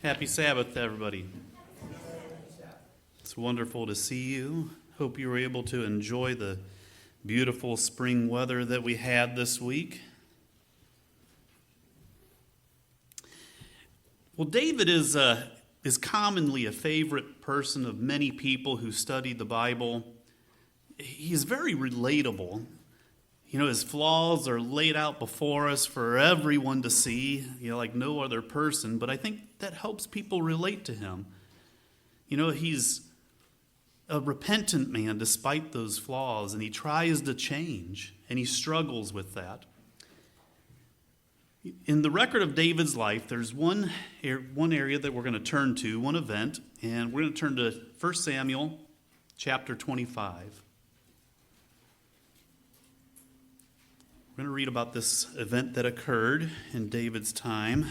Happy Sabbath, everybody. It's wonderful to see you. Hope you were able to enjoy the beautiful spring weather that we had this week. Well, David is commonly a favorite person of many people who study the Bible. He's very relatable. You know, his flaws are laid out before us for everyone to see, like no other person. But I think that helps people relate to him. You know, he's a repentant man despite those flaws, and he tries to change, and he struggles with that. In the record of David's life, there's one area that we're going to turn to, one event, and we're going to turn to 1 Samuel chapter 25. We're going to read about this event that occurred in David's time.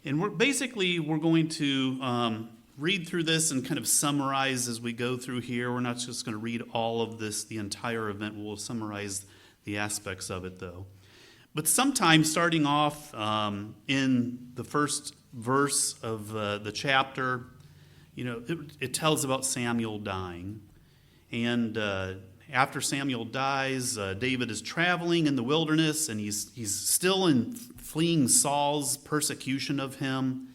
And we're going to read through this and kind of summarize as we go through here. We're not just going to read all of this, the entire event. We'll summarize the aspects of it, though. But sometime starting off in the first verse of the chapter, it tells about Samuel dying. And after Samuel dies, David is traveling in the wilderness, and he's still fleeing Saul's persecution of him.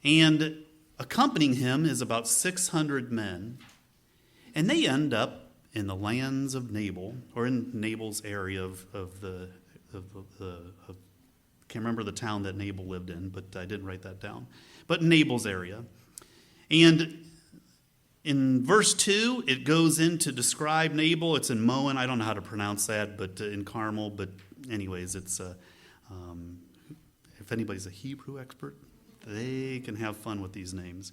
And accompanying him is about 600 men. And they end up in the lands of Nabal, or in Nabal's area of I can't remember the town that Nabal lived in, but I didn't write that down. But Nabal's area. And in verse 2, it goes in to describe Nabal. It's in Moen. I don't know how to pronounce that, but in Carmel. But anyways, it's if anybody's a Hebrew expert, they can have fun with these names.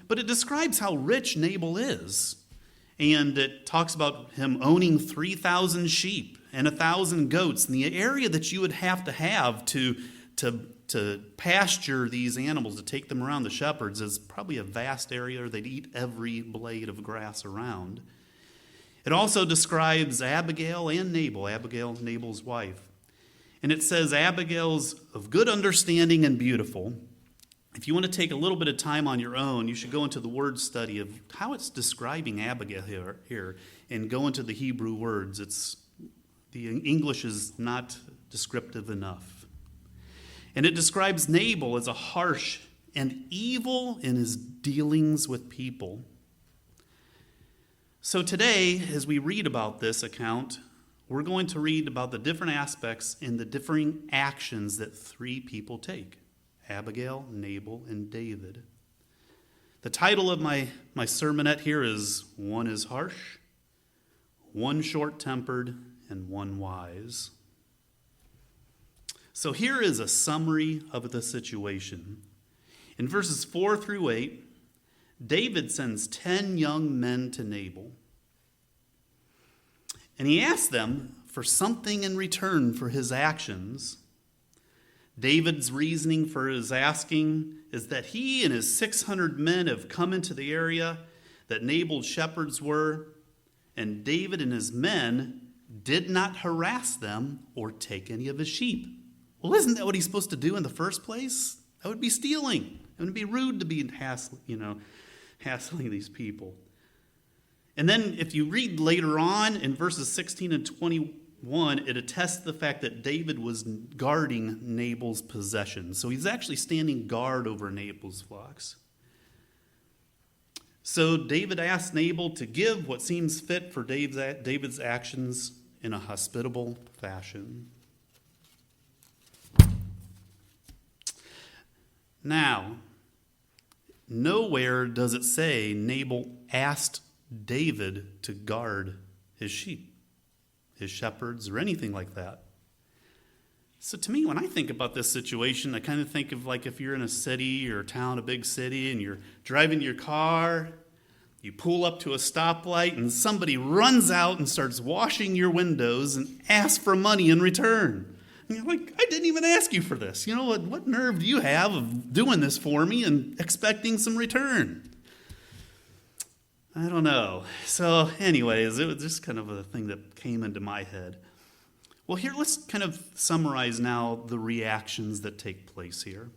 But it describes how rich Nabal is. And it talks about him owning 3,000 sheep and 1,000 goats. And the area that you would have to pasture these animals, to take them around, the shepherds, is probably a vast area. They'd eat every blade of grass around. It also describes Abigail and Nabal, Abigail, Nabal's wife. And it says Abigail's of good understanding and beautiful. If you want to take a little bit of time on your own, you should go into the word study of how it's describing Abigail here and go into the Hebrew words. The English is not descriptive enough. And it describes Nabal as a harsh and evil in his dealings with people. So today, as we read about this account, we're going to read about the different aspects and the differing actions that three people take: Abigail, Nabal, and David. The title of my sermonette here is One is Harsh, One Short-Tempered, and One Wise. So here is a summary of the situation. In verses 4 through 8, David sends 10 young men to Nabal. And he asks them for something in return for his actions. David's reasoning for his asking is that he and his 600 men have come into the area that Nabal's shepherds were, and David and his men did not harass them or take any of his sheep. Well, isn't that what he's supposed to do in the first place? That would be stealing. It would be rude to be hassling these people. And then if you read later on in verses 16 and 21, it attests the fact that David was guarding Nabal's possessions. So he's actually standing guard over Nabal's flocks. So David asked Nabal to give what seems fit for David's actions in a hospitable fashion. Now, nowhere does it say Nabal asked David to guard his sheep, his shepherds, or anything like that. So to me, when I think about this situation, I kind of think of like if you're in a city or a town, a big city, and you're driving your car, you pull up to a stoplight, and somebody runs out and starts washing your windows and asks for money in return. And you're like, I didn't even ask you for this. You know, what nerve do you have of doing this for me and expecting some return? I don't know. So anyways, it was just kind of a thing that came into my head. Well, here, let's kind of summarize now the reactions that take place here.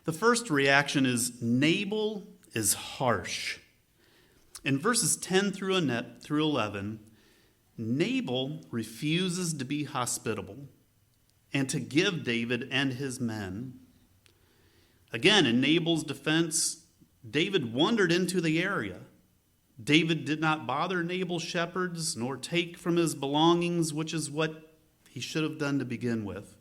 The first reaction is Nabal is harsh. In verses 10 through 11, Nabal refuses to be hospitable and to give David and his men. Again, in Nabal's defense, David wandered into the area. David did not bother Nabal's shepherds nor take from his belongings, which is what he should have done to begin with.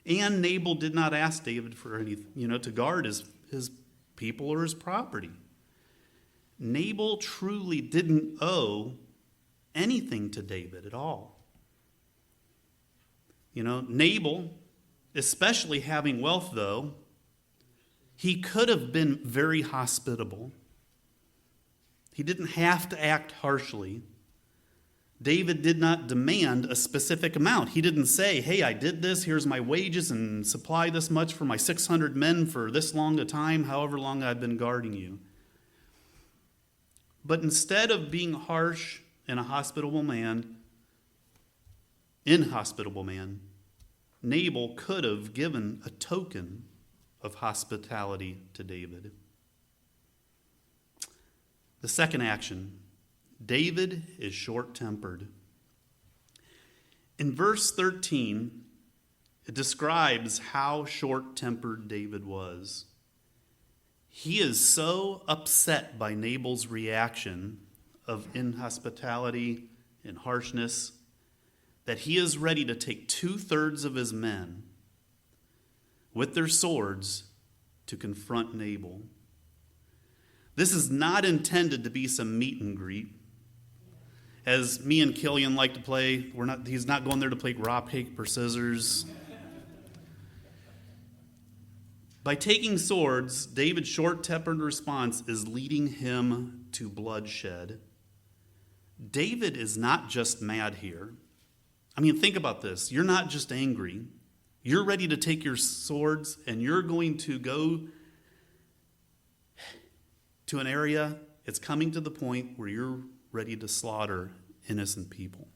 And Nabal did not ask David for anything, to guard his people or his property. Nabal truly didn't owe anything to David at all. Nabal, especially having wealth though, he could have been very hospitable. He didn't have to act harshly. David did not demand a specific amount. He didn't say, hey, I did this, here's my wages, and supply this much for my 600 men for this long a time, however long I've been guarding you. But instead of being harsh and inhospitable man, Nabal could have given a token of hospitality to David. The second action, David is short-tempered. In verse 13, it describes how short-tempered David was. He is so upset by Nabal's reaction of inhospitality and harshness that he is ready to take 2/3 of his men with their swords to confront Nabal. This is not intended to be some meet and greet. As me and Killian like to play, he's not going there to play rock, paper, scissors. By taking swords, David's short-tempered response is leading him to bloodshed. David is not just mad here. Think about this. You're not just angry. You're ready to take your swords and you're going to go to an area, it's coming to the point where you're ready to slaughter innocent people.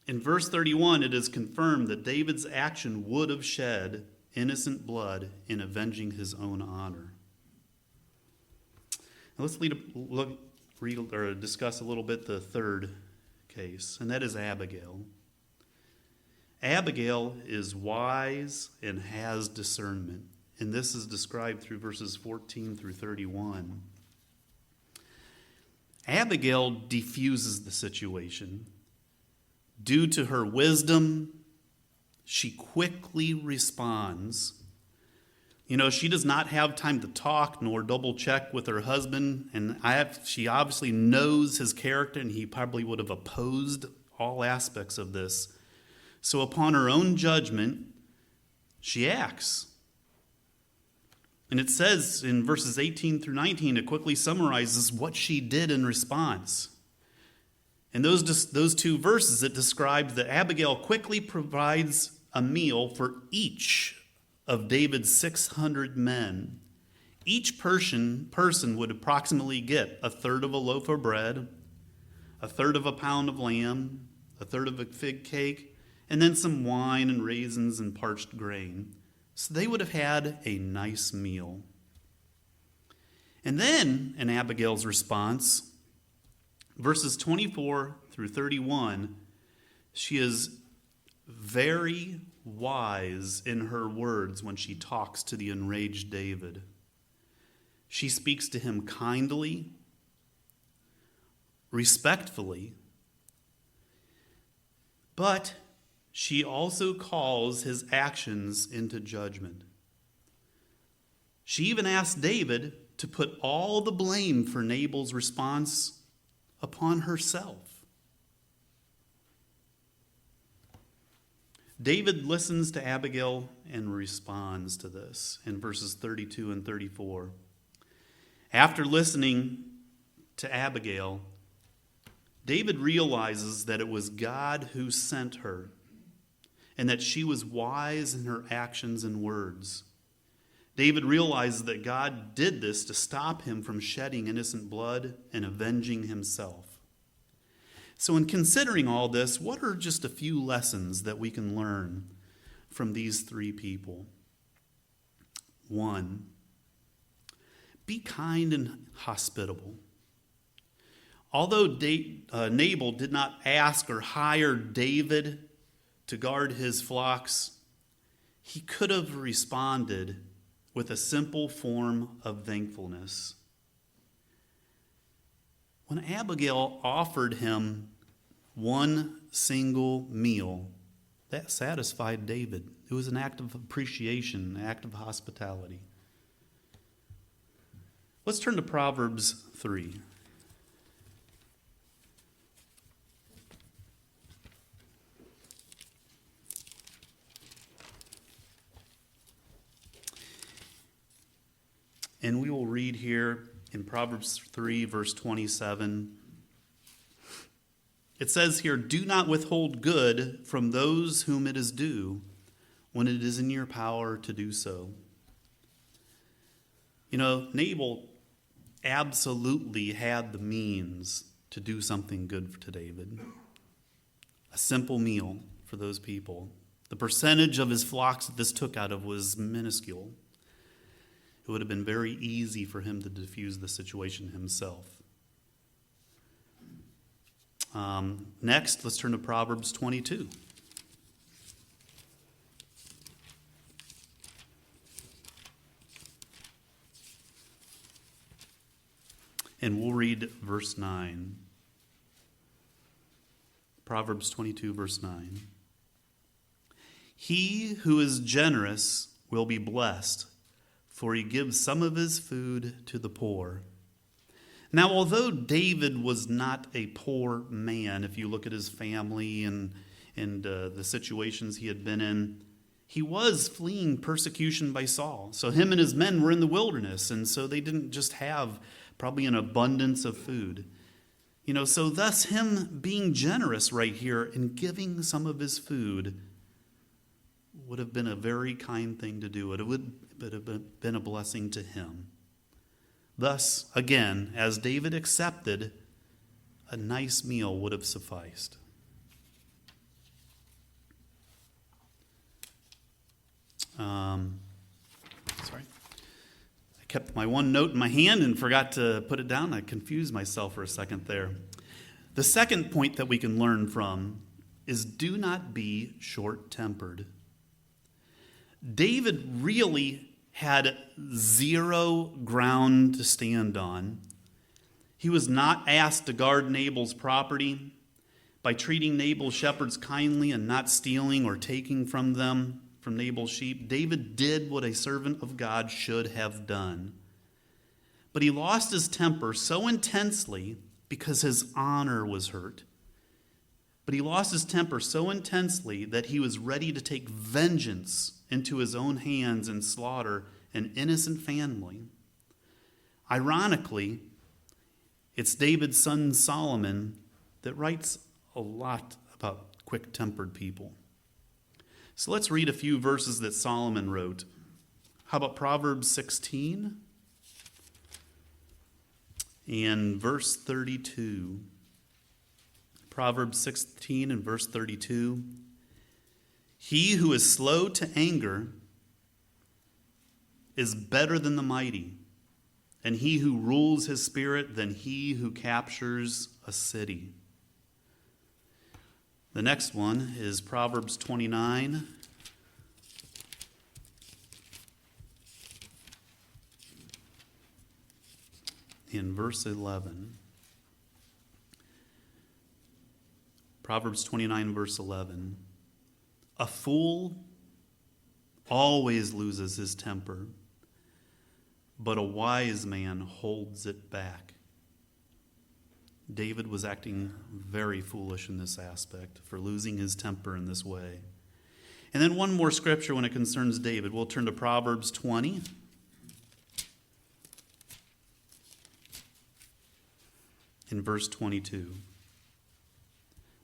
In verse 31, it is confirmed that David's action would have shed innocent blood in avenging his own honor. Now let's discuss a little bit the third case, and that is Abigail. Abigail is wise and has discernment, and this is described through verses 14 through 31. Abigail diffuses the situation. Due to her wisdom, she quickly responds. She does not have time to talk nor double check with her husband, and she obviously knows his character, and he probably would have opposed all aspects of this. So upon her own judgment, she acts. And it says in verses 18 through 19, it quickly summarizes what she did in response. In those two verses, it describes that Abigail quickly provides a meal for each of David's 600 men. Each person would approximately get 1/3 of a loaf of bread, 1/3 of a pound of lamb, 1/3 of a fig cake, and then some wine and raisins and parched grain. So they would have had a nice meal. And then, in Abigail's response, verses 24 through 31, she is very wise in her words when she talks to the enraged David. She speaks to him kindly, respectfully, but she also calls his actions into judgment. She even asked David to put all the blame for Nabal's response upon herself. David listens to Abigail and responds to this in verses 32 and 34. After listening to Abigail, David realizes that it was God who sent her and that she was wise in her actions and words. David realizes that God did this to stop him from shedding innocent blood and avenging himself. So in considering all this, what are just a few lessons that we can learn from these three people? 1, be kind and hospitable. Although Nabal did not ask or hire David to guard his flocks, he could have responded with a simple form of thankfulness. When Abigail offered him one single meal, that satisfied David. It was an act of appreciation, an act of hospitality. Let's turn to Proverbs 3. And we will read here in Proverbs 3, verse 27. It says here, "Do not withhold good from those whom it is due, when it is in your power to do so." You know, Nabal absolutely had the means to do something good to David. A simple meal for those people. The percentage of his flocks that this took out of was minuscule. It would have been very easy for him to diffuse the situation himself. Next, let's turn to Proverbs 22. And we'll read verse 9. Proverbs 22, verse 9. "He who is generous will be blessed, for he gives some of his food to the poor." Now, although David was not a poor man, if you look at his family and the situations he had been in, he was fleeing persecution by Saul. So him and his men were in the wilderness, and so they didn't just have probably an abundance of food. You know, so thus him being generous right here and giving some of his food would have been a very kind thing to do. It would have been a blessing to him. Thus, again, as David accepted, a nice meal would have sufficed. Sorry. I kept my one note in my hand and forgot to put it down. I confused myself for a second there. The second point that we can learn from is do not be short-tempered. David really had zero ground to stand on. He was not asked to guard Nabal's property. By treating Nabal's shepherds kindly and not stealing or taking from them, from Nabal's sheep, David did what a servant of God should have done. But he lost his temper so intensely because his honor was hurt. But he lost his temper so intensely that he was ready to take vengeance into his own hands and slaughter an innocent family. Ironically, it's David's son Solomon that writes a lot about quick-tempered people. So let's read a few verses that Solomon wrote. How about Proverbs 16 and verse 32? Proverbs 16 and verse 32. "He who is slow to anger is better than the mighty, and he who rules his spirit than he who captures a city." The next one is Proverbs 29. In verse 11. Proverbs 29, verse 11. "A fool always loses his temper, but a wise man holds it back." David was acting very foolish in this aspect for losing his temper in this way. And then one more scripture when it concerns David. We'll turn to Proverbs 20. In verse 22.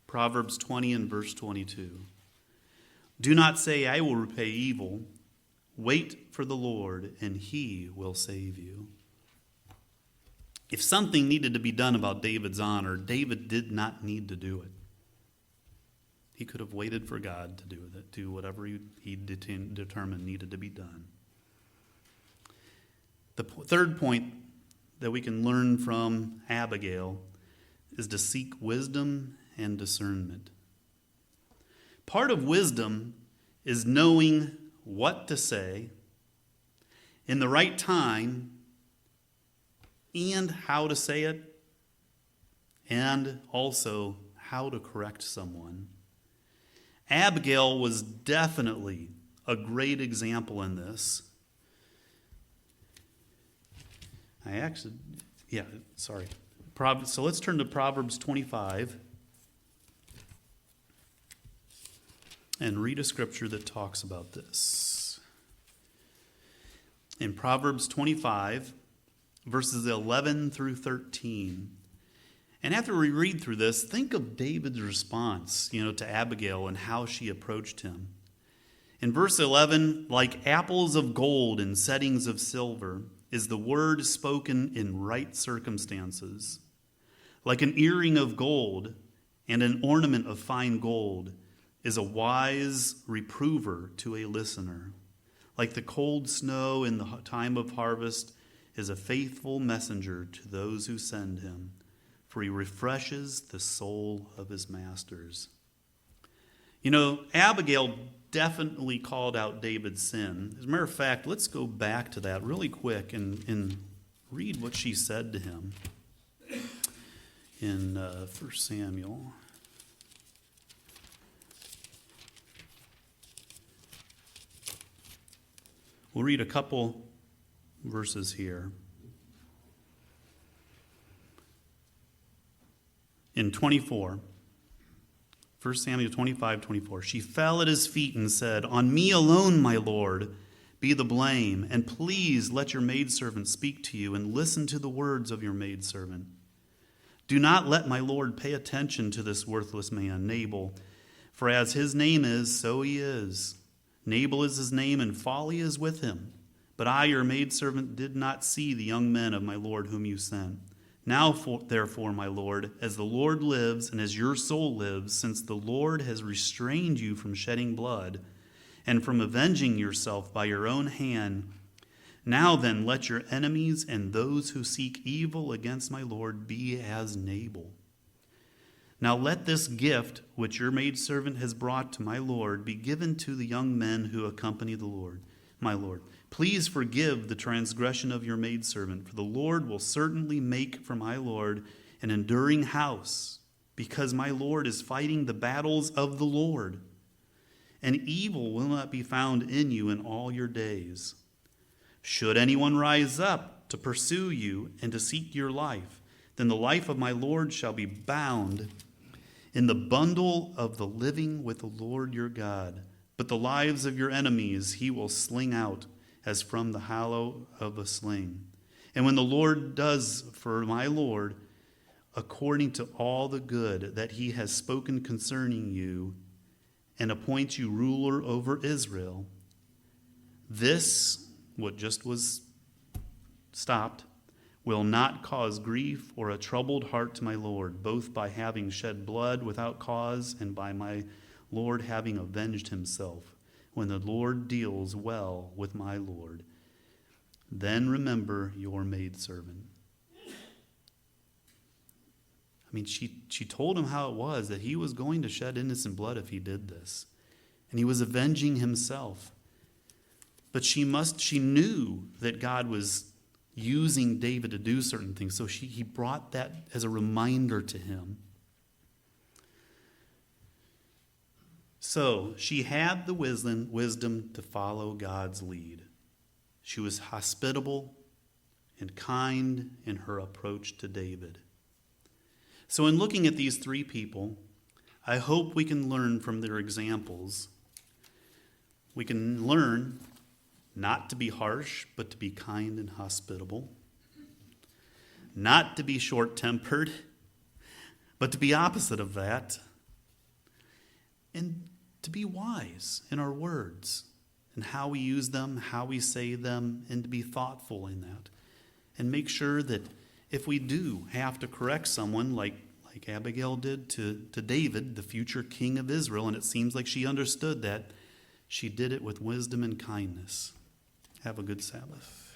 Proverbs 20 and verse 22. "Do not say, 'I will repay evil.' Wait for the Lord, and he will save you." If something needed to be done about David's honor, David did not need to do it. He could have waited for God to do whatever he determined needed to be done. The third point that we can learn from Abigail is to seek wisdom and discernment. Part of wisdom is knowing what to say in the right time and how to say it, and also how to correct someone. Abigail was definitely a great example in this. So let's turn to Proverbs 25 and read a scripture that talks about this. In Proverbs 25, verses 11 through 13. And after we read through this, think of David's response, to Abigail and how she approached him. In verse 11, like apples of gold in settings of silver is the word spoken in right circumstances. Like an earring of gold and an ornament of fine gold is a wise reprover to a listener. Like the cold snow in the time of harvest is a faithful messenger to those who send him, for he refreshes the soul of his masters. Abigail definitely called out David's sin. As a matter of fact, let's go back to that really quick and read what she said to him in 1 Samuel. We'll read a couple verses here. In 24, 1 Samuel 25:24, she fell at his feet and said, "On me alone, my Lord, be the blame, and please let your maidservant speak to you and listen to the words of your maidservant. Do not let my Lord pay attention to this worthless man, Nabal, for as his name is, so he is. Nabal is his name, and folly is with him. But I, your maidservant, did not see the young men of my Lord whom you sent. Now, therefore, my Lord, as the Lord lives and as your soul lives, since the Lord has restrained you from shedding blood and from avenging yourself by your own hand, now then let your enemies and those who seek evil against my Lord be as Nabal. Now let this gift which your maidservant has brought to my Lord be given to the young men who accompany the Lord, my Lord. Please forgive the transgression of your maidservant, for the Lord will certainly make for my Lord an enduring house, because my Lord is fighting the battles of the Lord, and evil will not be found in you in all your days. Should anyone rise up to pursue you and to seek your life, then the life of my Lord shall be bound in the bundle of the living with the Lord your God. But the lives of your enemies he will sling out as from the hollow of a sling. And when the Lord does for my Lord, according to all the good that he has spoken concerning you, and appoints you ruler over Israel, this, what just was stopped, will not cause grief or a troubled heart to my Lord, both by having shed blood without cause and by my Lord having avenged himself. When the Lord deals well with my Lord, then remember your maidservant." She told him how it was, that he was going to shed innocent blood if he did this. And he was avenging himself. But she knew that God was using David to do certain things. So he brought that as a reminder to him. So she had the wisdom to follow God's lead. She was hospitable and kind in her approach to David. So in looking at these three people, I hope we can learn from their examples. We can learn not to be harsh, but to be kind and hospitable. Not to be short-tempered, but to be opposite of that. And to be wise in our words and how we use them, how we say them, and to be thoughtful in that. And make sure that if we do have to correct someone like Abigail did to David, the future king of Israel, and it seems like she understood that, she did it with wisdom and kindness. Have a good Sabbath.